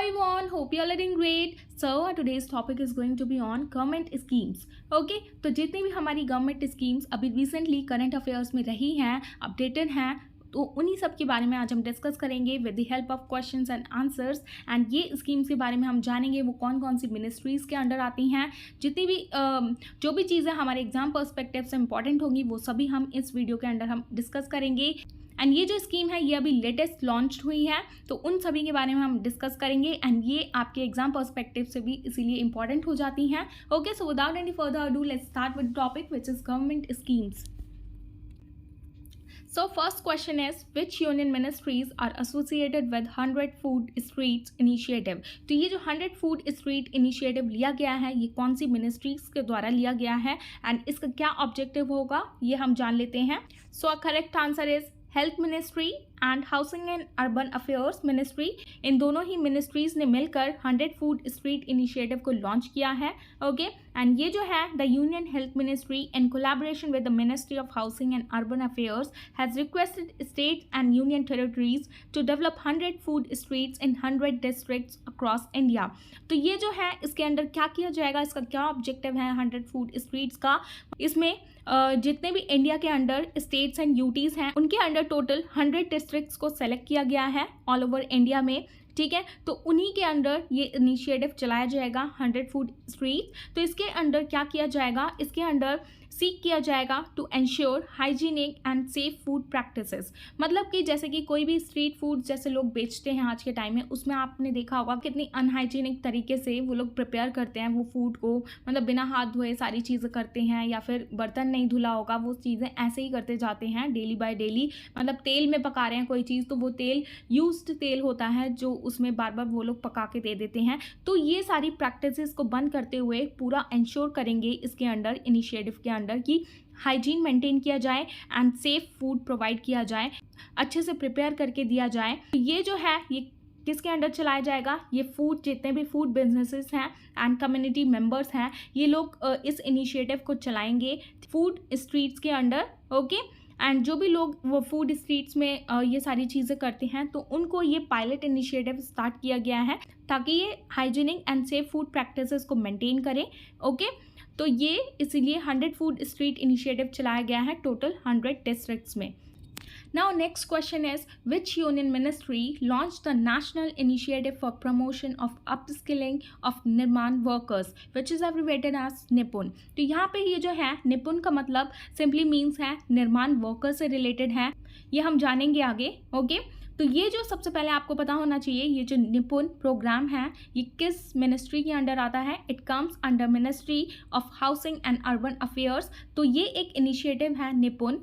everyone, hope you are doing great. So today's topic is going to be on government schemes. Okay, तो जितनी भी हमारी government schemes अभी recently current affairs में रही हैं, अपडेटेड हैं, तो उन्हीं सब के बारे में आज हम डिस्कस करेंगे with the help of questions and answers. And ये स्कीम्स के बारे में हम जानेंगे वो कौन कौन सी मिनिस्ट्रीज़ के अंडर आती हैं, जितनी भी जो भी चीज़ें हमारे एग्जाम पर्सपेक्टिव से इंपॉर्टेंट होंगी वो सभी हम इस वीडियो के अंदर हम डिस्कस करेंगे। एंड ये जो स्कीम है ये अभी लेटेस्ट लॉन्च हुई है, तो उन सभी के बारे में हम डिस्कस करेंगे। एंड ये आपके एग्जाम पर्सपेक्टिव से भी इसीलिए इंपॉर्टेंट हो जाती हैं। Okay, so without any further ado let's start with topic which is government schemes. So first question is which union ministries are associated with 100 food streets initiative? तो ये जो 100 food street initiative लिया गया है ये कौन सी मिनिस्ट्रीज के द्वारा लिया गया है एंड इसका क्या ऑब्जेक्टिव होगा ये हम जान लेते हैं। So correct answer is health ministry and housing and urban affairs ministry. इन दोनों ही मिनिस्ट्रीज ने मिलकर 100 फूड स्ट्रीट इनिशिएटिव को लॉन्च किया है। ओके, एंड ये जो है the union health ministry in collaboration with the ministry of housing and urban affairs has requested states and union territories to develop 100 food streets in 100 districts across India. तो ये जो है इसके अंदर क्या किया जाएगा, इसका क्या ऑब्जेक्टिव है 100 फूड स्ट्रीट्स का। इसमें जितने भी इंडिया के अंडर स्टेट्स एंड यूटीज़ हैं उनके अंडर टोटल 100 डिस्ट्रिक्ट्स को सेलेक्ट किया गया है ऑल ओवर इंडिया में। ठीक है, तो उन्हीं के अंडर ये इनिशिएटिव चलाया जाएगा 100 फूड स्ट्रीट। तो इसके अंडर क्या किया जाएगा, इसके अंडर सीक किया जाएगा to ensure hygienic and safe food practices. मतलब कि जैसे कि कोई भी स्ट्रीट फूड जैसे लोग बेचते हैं आज के टाइम में, उसमें आपने देखा होगा कितनी अनहाइजीनिक तरीके से वो लोग प्रिपेयर करते हैं वो फूड को, मतलब बिना हाथ धोए सारी चीज़ें करते हैं, या फिर बर्तन नहीं धुला होगा वो चीज़ें ऐसे ही करते जाते हैं डेली बाय डेली। मतलब तेल में पका रहे हैं कोई चीज़ तो वो तेल यूज्ड तेल होता है जो उसमें बार बार वो लोग पका के दे देते हैं। तो ये सारी प्रैक्टिसेस को बंद करते हुए पूरा इंश्योर करेंगे इसके अंडर इनिशिएटिव के अंडर कि हाइजीन मेंटेन किया जाए एंड सेफ फूड प्रोवाइड किया जाए, अच्छे से प्रिपेयर करके दिया जाए। तो ये जो है ये किसके अंडर चलाया जाएगा, ये फूड जितने भी फूड बिजनेसेस हैं एंड कम्युनिटी मेंबर्स हैं ये लोग इस इनिशिएटिव को चलाएंगे फूड स्ट्रीट्स के अंडर। ओके, एंड जो भी लोग वो फूड स्ट्रीट्स में ये सारी चीज़ें करते हैं तो उनको ये पायलट इनिशिएटिव स्टार्ट किया गया है ताकि ये hygienic and safe food practices को मेंटेन करें। ओके, तो ये इसीलिए 100 फूड स्ट्रीट इनिशिएटिव चलाया गया है टोटल 100 डिस्ट्रिक्ट्स में। Now next question is which union ministry launched the national initiative for promotion of upskilling of निर्माण workers which is abbreviated as निपुण। तो यहाँ पे ये जो है निपुण का मतलब सिंपली मीन्स है निर्माण वर्कर से रिलेटेड है, ये हम जानेंगे आगे। ओके, तो ये जो सबसे पहले आपको पता होना चाहिए ये जो निपुण प्रोग्राम है ये किस मिनिस्ट्री के अंडर आता है, it comes under ministry of housing and urban affairs. तो ये एक इनिशिएटिव है निपुण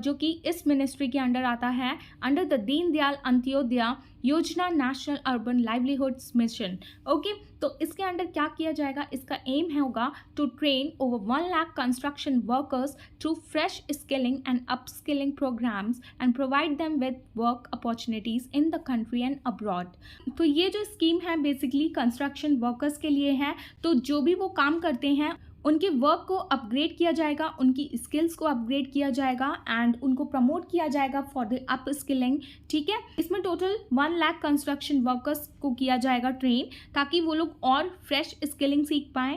जो कि इस मिनिस्ट्री के अंडर आता है अंडर द दीनदयाल अंत्योदय योजना national urban livelihoods mission. Okay, तो इसके अंडर क्या किया जाएगा, इसका एम है होगा to train over 1 lakh construction workers through fresh skilling and upskilling programs and provide them with work opportunities in the country and abroad. तो ये जो स्कीम है बेसिकली कंस्ट्रक्शन वर्कर्स के लिए है। तो जो भी वो काम करते हैं उनके वर्क को अपग्रेड किया जाएगा, उनकी स्किल्स को अपग्रेड किया जाएगा एंड उनको प्रमोट किया जाएगा फॉर द अप स्किलिंग। ठीक है, इसमें टोटल 1 लाख कंस्ट्रक्शन वर्कर्स को किया जाएगा ट्रेन ताकि वो लोग और फ्रेश स्किलिंग सीख पाएँ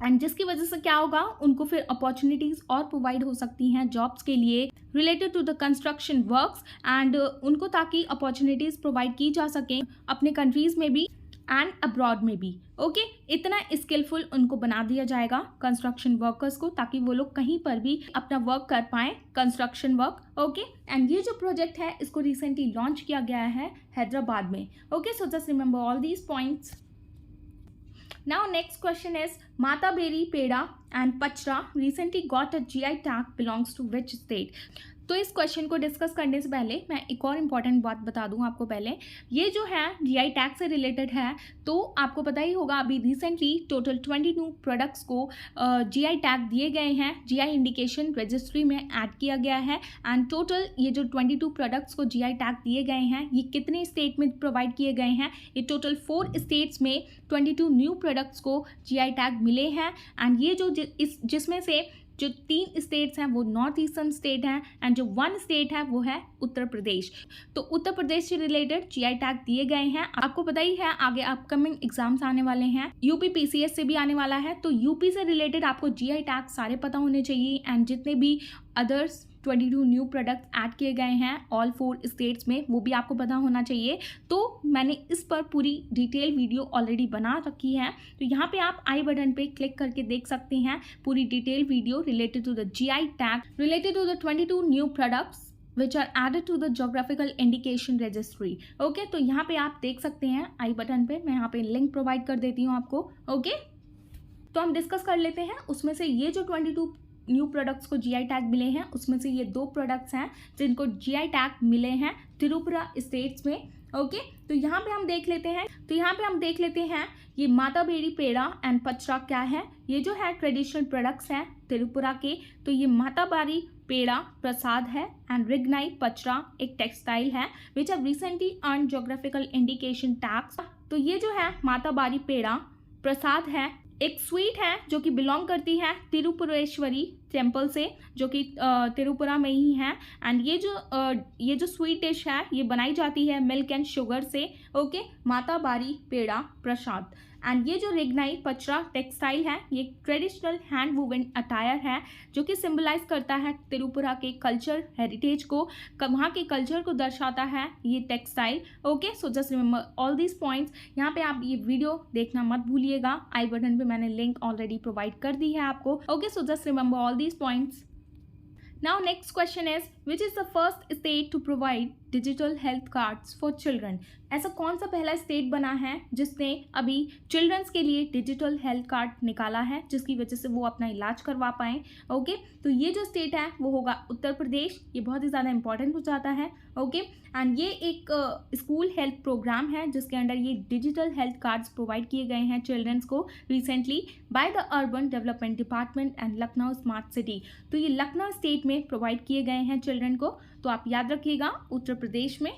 एंड जिसकी वजह से क्या होगा उनको फिर अपॉर्चुनिटीज़ और प्रोवाइड हो सकती हैं जॉब्स के लिए related to the construction works and उनको ताकि अपॉर्चुनिटीज़ प्रोवाइड की जा सकें अपने कंट्रीज़ में भी एंड अब्रॉड में भी। ओके, इतना स्किलफुल उनको बना दिया जाएगा कंस्ट्रक्शन वर्कर्स को ताकि वो लोग कहीं पर भी अपना वर्क कर पाएँ कंस्ट्रक्शन वर्क। ओके, एंड ये जो प्रोजेक्ट है इसको रिसेंटली लॉन्च किया गया है हैदराबाद में। Okay, so just remember all these points. Now next question is Mata Beri Peda and Pachra recently got a GI tag belongs to which state? तो इस क्वेश्चन को डिस्कस करने से पहले मैं एक और इम्पॉर्टेंट बात बता दूं आपको। पहले ये जो है जीआई टैग से रिलेटेड है, तो आपको पता ही होगा अभी रिसेंटली टोटल 22 प्रोडक्ट्स को जीआई टैग दिए गए हैं, जीआई इंडिकेशन रजिस्ट्री में ऐड किया गया है। एंड टोटल ये जो 22 प्रोडक्ट्स को जीआई टैग दिए गए हैं ये कितने स्टेट में प्रोवाइड किए गए हैं, ये टोटल 4 स्टेट्स में 22 न्यू प्रोडक्ट्स को जीआई टैग मिले हैं। एंड ये जो जिसमें से जो 3 स्टेट्स हैं वो नॉर्थ ईस्टर्न स्टेट हैं एंड जो 1 स्टेट है वो है उत्तर प्रदेश। तो उत्तर प्रदेश से रिलेटेड जीआई टैग दिए गए हैं। आपको पता ही है आगे अपकमिंग एग्जाम्स आने वाले हैं, यूपी पीसीएस से भी आने वाला है, तो यूपी से रिलेटेड आपको जीआई टैग सारे पता होने चाहिए एंड जितने भी अदर्स 22 न्यू प्रोडक्ट्स ऐड किए गए हैं ऑल 4 स्टेट्स में वो भी आपको पता होना चाहिए। तो मैंने इस पर पूरी डिटेल वीडियो ऑलरेडी बना रखी है, तो यहाँ पे आप आई बटन पे क्लिक करके देख सकते हैं पूरी detail video related to the GI tag related to the 22 new products which are added to the geographical indication registry। Okay, तो यहाँ पे आप देख सकते हैं आई बटन पे, मैं यहाँ पे लिंक प्रोवाइड कर देती हूँ आपको। ओके, तो हम डिस्कस कर लेते हैं उसमें से ये जो 22 न्यू प्रोडक्ट्स को जीआई टैग मिले हैं उसमें से ये 2 प्रोडक्ट्स हैं जिनको जीआई टैग मिले हैं त्रिपुरा स्टेट्स में। ओके, तो यहाँ पे हम देख लेते हैं ये माता बेड़ी पेड़ा एंड पचरा क्या है। ये जो है ट्रेडिशनल प्रोडक्ट्स हैं त्रिपुरा के, तो ये माता बारी पेड़ा प्रसाद है एंड रिग्नाई पचरा एक टेक्सटाइल है which have recently earn geographical indication tags. तो ये जो है माता बारी पेड़ा प्रसाद है, एक स्वीट है जो कि बिलोंग करती है तिरुपुरेश्वरी टेम्पल से जो कि त्रिपुरा में ही है एंड ये जो स्वीट डिश है ये बनाई जाती है मिल्क एंड शुगर से। ओके, माता बारी पेड़ा प्रसाद एंड ये जो रेगनाई पचरा टेक्सटाइल है ये ट्रेडिशनल हैंड वूवन अटायर है जो कि सिंबलाइज करता है त्रिपुरा के कल्चर हेरिटेज को, वहाँ के कल्चर को दर्शाता है ये textile. Okay, so just remember all these points. यहाँ पे आप ये वीडियो देखना मत भूलिएगा, आई बटन पे मैंने लिंक ऑलरेडी प्रोवाइड कर दी है आपको। Okay, so just remember all these points. Now next question is which is the first state to provide digital health cards for children? ऐसा कौन सा पहला स्टेट बना है जिसने अभी चिल्ड्रंस के लिए डिजिटल हेल्थ कार्ड निकाला है जिसकी वजह से वो अपना इलाज करवा पाएँ। ओके, तो ये जो स्टेट है वो होगा उत्तर प्रदेश। ये बहुत ही ज़्यादा इंपॉर्टेंट हो जाता है। ओके, एंड ये एक स्कूल हेल्थ प्रोग्राम है जिसके अंडर ये डिजिटल हेल्थ कार्ड्स प्रोवाइड किए गए हैं चिल्ड्रंस को recently by the urban development department and Lucknow smart city. तो ये लखनऊ स्टेट में प्रोवाइड किए गए हैं चिल्ड्रन को, तो आप याद रखिएगा उत्तर प्रदेश में।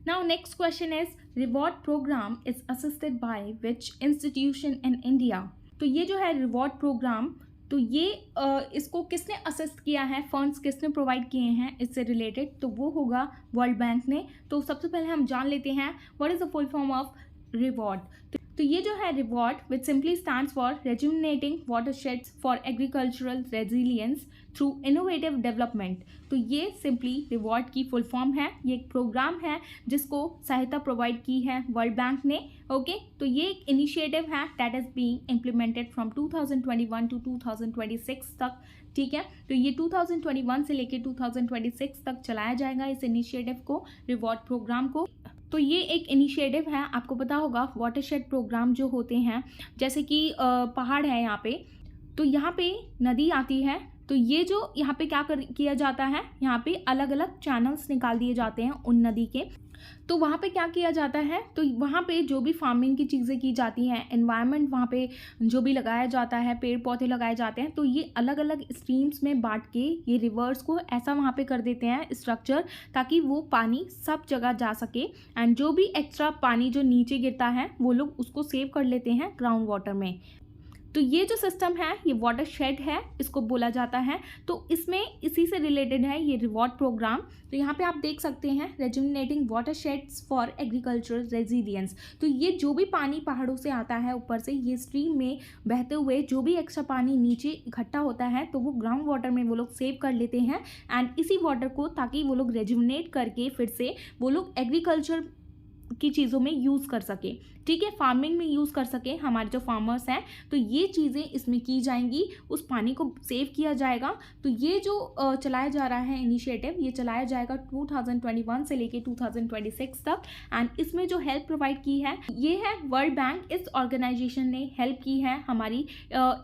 Now next question is reward program is assisted by which institution in India? तो ये जो है रिवॉर्ड प्रोग्राम, तो ये इसको किसने असिस्ट किया है, फंड्स किसने प्रोवाइड किए हैं इससे रिलेटेड, तो वो होगा वर्ल्ड बैंक ने। तो सबसे पहले हम जान लेते हैं what is the full form of रिवॉर्ड। तो ये जो है रिवॉर्ड which simply stands for rejuvenating watersheds for agricultural resilience through innovative development. तो ये सिंपली रिवॉर्ड की फुल फॉर्म है। ये एक प्रोग्राम है जिसको सहायता प्रोवाइड की है वर्ल्ड बैंक ने। ओके, तो ये एक इनिशिएटिव है that is being implemented from 2021 to 2026 तक। ठीक है, तो ये 2021 से लेकर 2026 तक चलाया जाएगा इस इनिशिएटिव को, रिवॉर्ड प्रोग्राम को। तो ये एक इनिशिएटिव है, आपको पता होगा वाटरशेड प्रोग्राम जो होते हैं, जैसे कि पहाड़ है यहाँ पे, तो यहाँ पे नदी आती है, तो ये जो यहाँ पे क्या किया जाता है, यहाँ पे अलग अलग चैनल्स निकाल दिए जाते हैं उन नदी के। तो वहाँ पे क्या किया जाता है, तो वहाँ पे जो भी फार्मिंग की चीज़ें की जाती हैं, एनवायरनमेंट वहाँ पे जो भी लगाया जाता है, पेड़ पौधे लगाए जाते हैं, तो ये अलग अलग स्ट्रीम्स में बांट के ये रिवर्स को ऐसा वहाँ पे कर देते हैं स्ट्रक्चर, ताकि वो पानी सब जगह जा सके एंड जो भी एक्स्ट्रा पानी जो नीचे गिरता है वो लोग उसको सेव कर लेते हैं ग्राउंड वाटर में। तो ये जो सिस्टम है ये वाटर शेड है इसको बोला जाता है। तो इसमें इसी से रिलेटेड है ये रिवॉर्ड प्रोग्राम। तो यहाँ पे आप देख सकते हैं rejuvenating watersheds for agricultural resilience. तो ये जो भी पानी पहाड़ों से आता है ऊपर से, ये स्ट्रीम में बहते हुए जो भी एक्स्ट्रा पानी नीचे इकट्ठा होता है तो वो ग्राउंड वाटर में वो लोग सेव कर लेते हैं एंड इसी वाटर को ताकि वो लोग रेजुमिनेट करके फिर से वो लोग एग्रीकल्चर की चीज़ों में यूज़ कर सके। ठीक है, फार्मिंग में यूज़ कर सके हमारे जो फार्मर्स हैं, तो ये चीज़ें इसमें की जाएंगी, उस पानी को सेव किया जाएगा। तो ये जो चलाया जा रहा है इनिशिएटिव, ये चलाया जाएगा 2021 से लेके 2026 तक एंड इसमें जो हेल्प प्रोवाइड की है ये है वर्ल्ड बैंक। इस ऑर्गेनाइजेशन ने हेल्प की है हमारी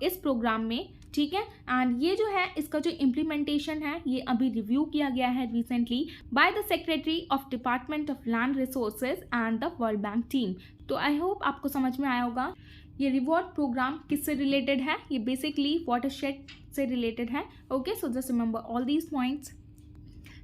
इस प्रोग्राम में। ठीक है, एंड ये जो है इसका जो इम्प्लीमेंटेशन है ये अभी रिव्यू किया गया है recently by the secretary of department of land resources and the world bank team. तो आई होप आपको समझ में आया होगा ये रिवॉर्ड प्रोग्राम किससे रिलेटेड है। ये बेसिकली वाटरशेड से रिलेटेड है। Okay, so just remember all these points.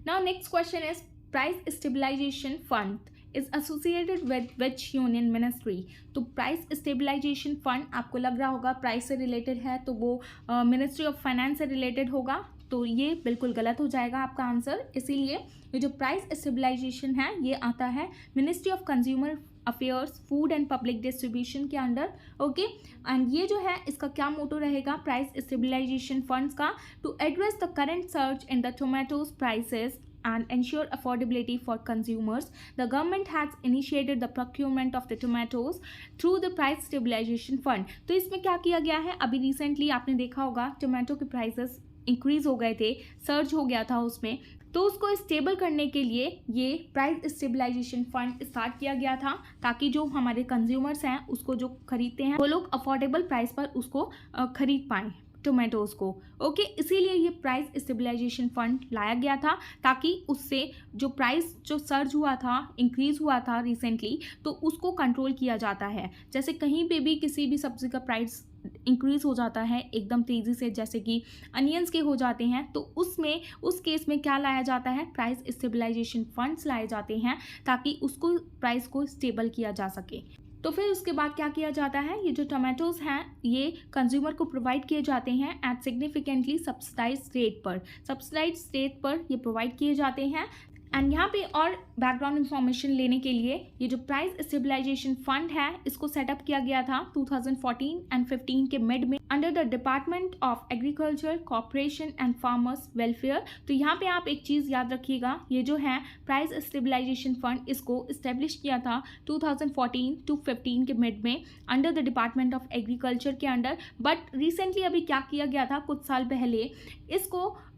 Now next question is price stabilization fund is associated with which union ministry. तो प्राइस स्टेबलाइजेशन फंड आपको लग रहा होगा प्राइस से रिलेटेड है तो वो मिनिस्ट्री ऑफ फाइनेंस से रिलेटेड होगा, तो ये बिल्कुल गलत हो जाएगा आपका आंसर। इसीलिए ये जो प्राइस स्टेबलाइजेशन है ये आता है ministry of consumer affairs, food and public distribution के अंडर। ओके, एंड ये जो है इसका क्या मोटो रहेगा प्राइस स्टेबलाइजेशन फंड्स का, to address the current surge in the tomatoes prices and ensure affordability for consumers. The government has initiated the procurement of the tomatoes through the price stabilization fund. तो इसमें क्या किया गया है, अभी recently आपने देखा होगा टोमेटो के प्राइसेस इंक्रीज हो गए थे, सर्ज हो गया था उसमें, तो उसको स्टेबल करने के लिए ये प्राइस स्टेबलाइजेशन फंड स्टार्ट किया गया था ताकि जो हमारे कंज्यूमर्स हैं उसको जो खरीदते हैं वो लोग अफोर्डेबल प्राइस पर उसको खरीद पाएँ टोमेटोज़ को। ओके, इसीलिए ये प्राइस स्टेबलाइजेशन फंड लाया गया था ताकि उससे जो प्राइस जो सर्ज हुआ था, इंक्रीज़ हुआ था रिसेंटली, तो उसको कंट्रोल किया जाता है। जैसे कहीं पे भी किसी भी सब्ज़ी का प्राइस इंक्रीज़ हो जाता है एकदम तेज़ी से, जैसे कि अनियंस के हो जाते हैं, तो उसमें उस केस में क्या लाया जाता है, प्राइस स्टेबलाइजेशन फंड्स लाए जाते हैं ताकि उसको प्राइस को स्टेबल किया जा सके। तो फिर उसके बाद क्या किया जाता है, ये जो टोमेटोज़ हैं ये कंज्यूमर को प्रोवाइड किए जाते हैं एट सिग्निफिकेंटली सब्सिडाइज्ड रेट पर ये प्रोवाइड किए जाते हैं। एंड यहाँ पे और बैकग्राउंड इंफॉर्मेशन लेने के लिए ये जो प्राइस स्टेबलाइजेशन फंड है इसको सेटअप किया गया था 2014 एंड 15 के मिड में under the department of agriculture, corporation and farmers welfare. तो यहाँ पे आप एक चीज़ याद रखिएगा, ये जो है प्राइस स्टेबलाइजेशन फंड इसको इस्टेब्लिश किया था 2014 टू 15 के मिड में under the department of agriculture के अंडर। बट रिसेंटली अभी क्या किया गया था, कुछ साल पहले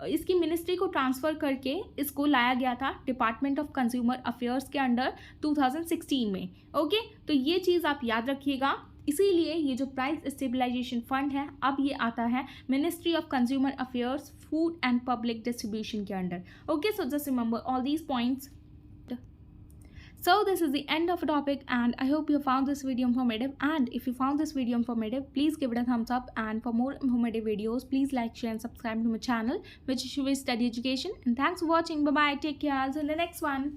इसकी मिनिस्ट्री को ट्रांसफ़र करके इसको लाया गया था डिपार्टमेंट ऑफ कंज्यूमर अफेयर्स के अंडर 2016 में। ओके, तो ये चीज़ आप याद रखिएगा। इसीलिए ये जो प्राइस स्टेबलाइजेशन फंड है अब ये आता है ministry of consumer affairs, food and public distribution के under. Okay, so just remember all these points. So this is the end of the topic and I hope you found this video informative, and if you found this video informative please give it a thumbs up, and for more informative videos please like, share and subscribe to my channel which is Study Education. And thanks for watching. Bye bye, take care, see you in the next one.